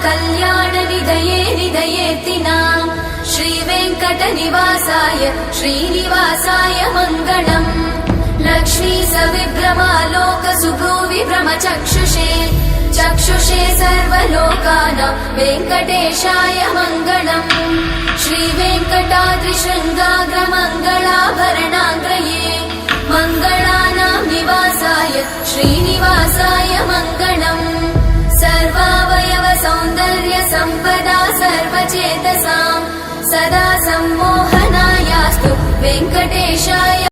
कल्याणनिधये निधयेत्तिनाम् श्रीवेङ्कटनिवासाय श्रीनिवासाय मङ्गलम् लक्ष्मी सविभ्रमालोकसुभ्रूविभ्रमचक्षुषे चक्षुषे सर्वलोकानां वेङ्कटेशाय मङ्गलम् श्रीवेङ्कटाद्रिशृङ्गाग्रमङ्गलाभरणाङ्ग्रये मङ्गलानां निवासाय श्रीनिवासाय मङ्गलम् सर्वावयव सौन्दर्य सम्पदा सर्वचेतसां सदा सम्मोहनायास्तु वेङ्कटेशाय